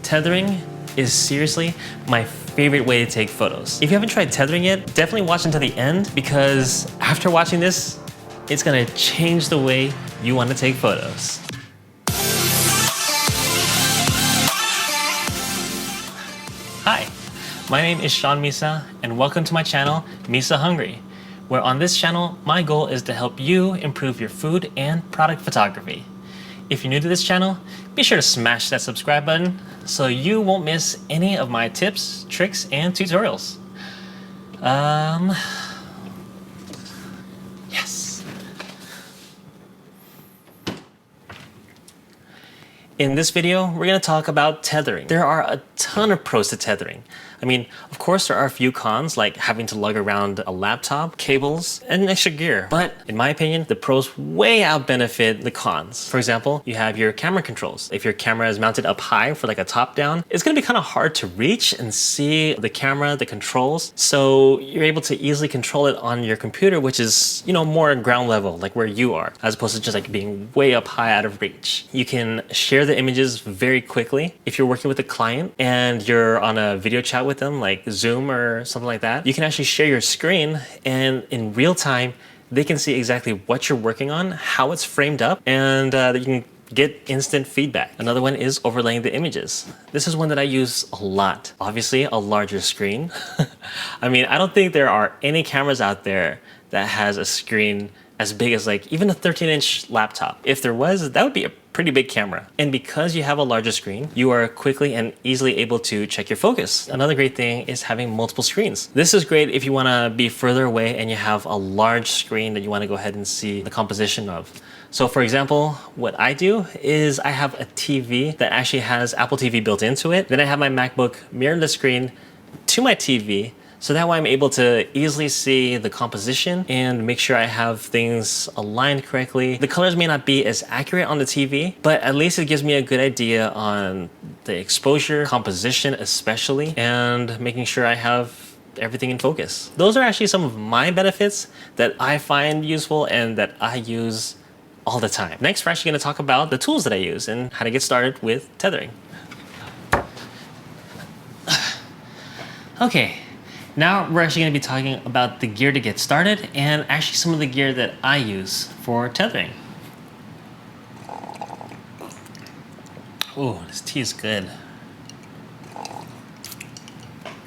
Tethering is seriously my favorite way to take photos. If you haven't tried tethering yet, definitely watch until the end because after watching this, it's gonna change the way you want to take photos. Hi, my name is Sean Misa and welcome to my channel, MisaHungry, where on this channel, my goal is to help you improve your food and product photography. If you're new to this channel, be sure to smash that subscribe button so you won't miss any of my tips, tricks, and tutorials. Yes. In this video, we're going to talk about tethering. There are a ton of pros to tethering. I mean, of course, there are a few cons like having to lug around a laptop, cables, and extra gear. But in my opinion, the pros way out benefit the cons. For example, you have your camera controls. If your camera is mounted up high for like a top down, it's gonna be kind of hard to reach and see the camera, the controls. So you're able to easily control it on your computer, which is, you know, more ground level, like where you are, as opposed to just like being way up high out of reach. You can share the images very quickly. If you're working with a client and you're on a video chat with them like Zoom or something like that, you can actually share your screen and in real time they can see exactly what you're working on, how it's framed up, and you can get instant feedback. Another one is overlaying the images. This is one that I use a lot. Obviously a larger screen. I mean, I don't think there are any cameras out there that has a screen as big as like even a 13-inch laptop. If there was, that would be a pretty big camera. And because you have a larger screen, you are quickly and easily able to check your focus. Another great thing is having multiple screens. This is great if you wanna be further away and you have a large screen that you wanna go ahead and see the composition of. So for example, what I do is I have a TV that actually has Apple TV built into it. Then I have my MacBook mirror the screen to my TV. So that way I'm able to easily see the composition and make sure I have things aligned correctly. The colors may not be as accurate on the TV, but at least it gives me a good idea on the exposure, composition especially, and making sure I have everything in focus. Those are actually some of my benefits that I find useful and that I use all the time. Next, we're actually going to talk about the tools that I use and how to get started with tethering. Okay. Now we're actually going to be talking about the gear to get started and actually some of the gear that I use for tethering. Ooh, this tea is good.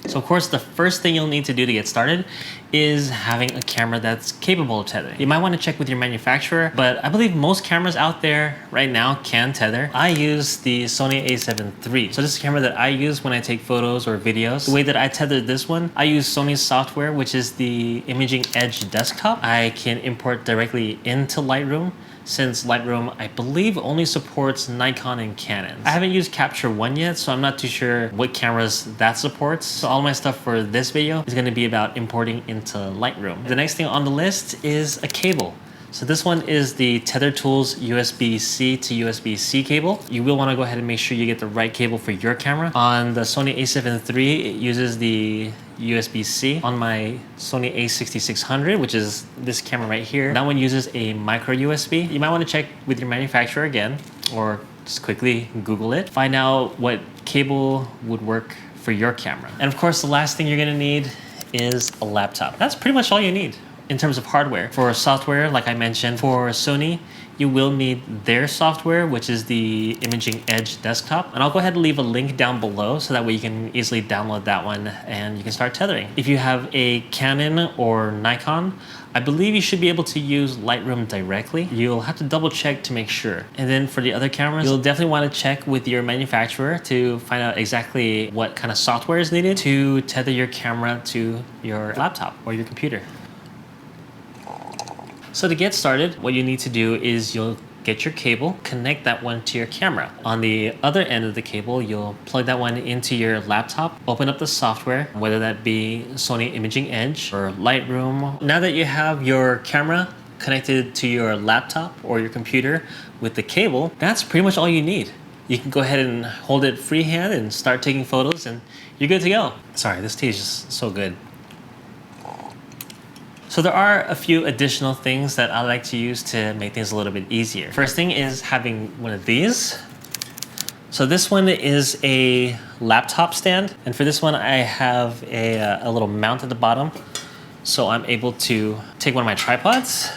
So of course, the first thing you'll need to do to get started is having a camera that's capable of tethering. You might want to check with your manufacturer, but I believe most cameras out there right now can tether. I use the Sony A7III. So this is a camera that I use when I take photos or videos. The way that I tethered this one, I use Sony's software, which is the Imaging Edge desktop. I can import directly into Lightroom, since Lightroom, I believe, only supports Nikon and Canon. I haven't used Capture One yet, so I'm not too sure what cameras that supports. So all my stuff for this video is gonna be about importing into Lightroom. The next thing on the list is a cable. So this one is the Tethertools USB-C to USB-C cable. You will want to go ahead and make sure you get the right cable for your camera. On the Sony A7III, it uses the USB-C. On my Sony A6600, which is this camera right here, that one uses a micro USB. You might want to check with your manufacturer again, or just quickly Google it. Find out what cable would work for your camera. And of course, the last thing you're gonna need is a laptop. That's pretty much all you need in terms of hardware. For software, like I mentioned, for Sony, you will need their software, which is the Imaging Edge desktop. And I'll go ahead and leave a link down below so that way you can easily download that one and you can start tethering. If you have a Canon or Nikon, I believe you should be able to use Lightroom directly. You'll have to double check to make sure. And then for the other cameras, you'll definitely want to check with your manufacturer to find out exactly what kind of software is needed to tether your camera to your laptop or your computer. So to get started, what you need to do is you'll get your cable, connect that one to your camera. On the other end of the cable, you'll plug that one into your laptop, open up the software, whether that be Sony Imaging Edge or Lightroom. Now that you have your camera connected to your laptop or your computer with the cable, that's pretty much all you need. You can go ahead and hold it freehand and start taking photos and you're good to go. Sorry, this tea is just so good. So there are a few additional things that I like to use to make things a little bit easier. First thing is having one of these. So this one is a laptop stand, and for this one I have a little mount at the bottom, so I'm able to take one of my tripods,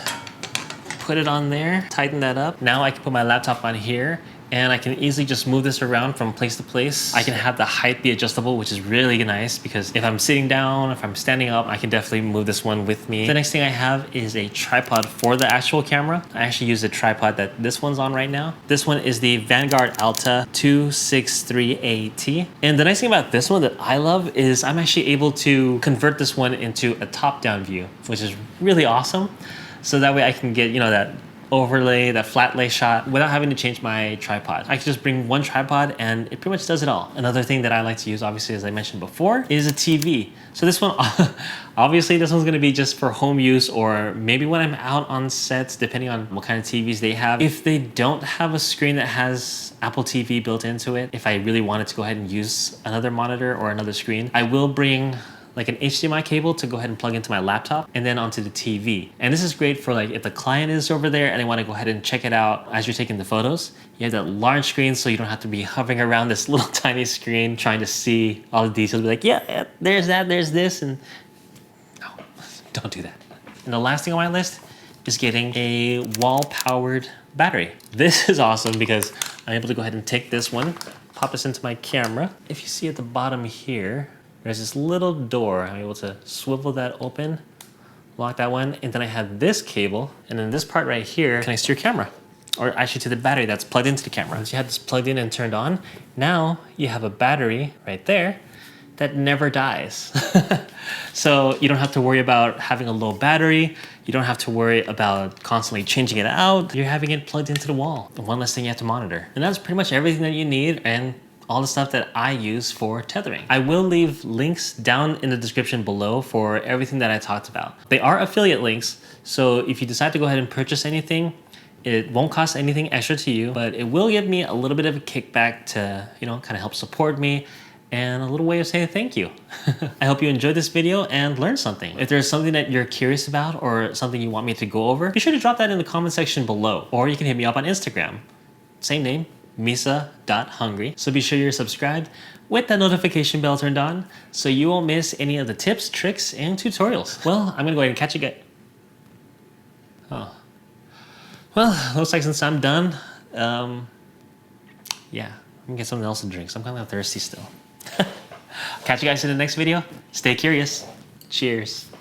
put it on there, tighten that up. Now I can put my laptop on here, and I can easily just move this around from place to place. I can have the height be adjustable, which is really nice because if I'm sitting down, if I'm standing up, I can definitely move this one with me. The next thing I have is a tripod for the actual camera. I actually use the tripod that this one's on right now. This one is the Vanguard Alta 263AT. And the nice thing about this one that I love is I'm actually able to convert this one into a top-down view, which is really awesome. So that way I can get, you know, that overlay, that flat lay shot without having to change my tripod. I can just bring one tripod and it pretty much does it all. Another thing that I like to use, obviously, as I mentioned before, is a TV. So this one, obviously this one's gonna be just for home use or maybe when I'm out on sets, depending on what kind of TVs they have. If they don't have a screen that has Apple TV built into it, if I really wanted to go ahead and use another monitor or another screen, I will bring like an HDMI cable to go ahead and plug into my laptop and then onto the TV. And this is great for like if the client is over there and they want to go ahead and check it out as you're taking the photos. You have that large screen so you don't have to be hovering around this little tiny screen trying to see all the details. Be like, yeah, there's that, there's this, and no, don't do that. And the last thing on my list is getting a wall-powered battery. This is awesome because I'm able to go ahead and take this one, pop this into my camera. If you see at the bottom here, there's this little door. I'm able to swivel that open, lock that one, and then I have this cable, and then this part right here connects to your camera, or actually to the battery that's plugged into the camera. Once you have this plugged in and turned on, now you have a battery right there that never dies. So you don't have to worry about having a low battery. You don't have to worry about constantly changing it out. You're having it plugged into the wall. One less thing you have to monitor. And that's pretty much everything that you need, and all the stuff that I use for tethering. I will leave links down in the description below for everything that I talked about. They are affiliate links, so if you decide to go ahead and purchase anything, it won't cost anything extra to you, but it will give me a little bit of a kickback to, you know, kind of help support me and a little way of saying thank you. I hope you enjoyed this video and learned something. If there's something that you're curious about or something you want me to go over, be sure to drop that in the comment section below, or you can hit me up on Instagram. Same name, Misa.Hungry. So be sure you're subscribed with that notification bell turned on so you won't miss any of the tips, tricks, and tutorials. Well, I'm gonna go ahead and catch you guys. Oh. Well, looks like since I'm done, yeah, I'm gonna get something else to drink. So I'm kind of thirsty still. Catch you guys in the next video. Stay curious. Cheers.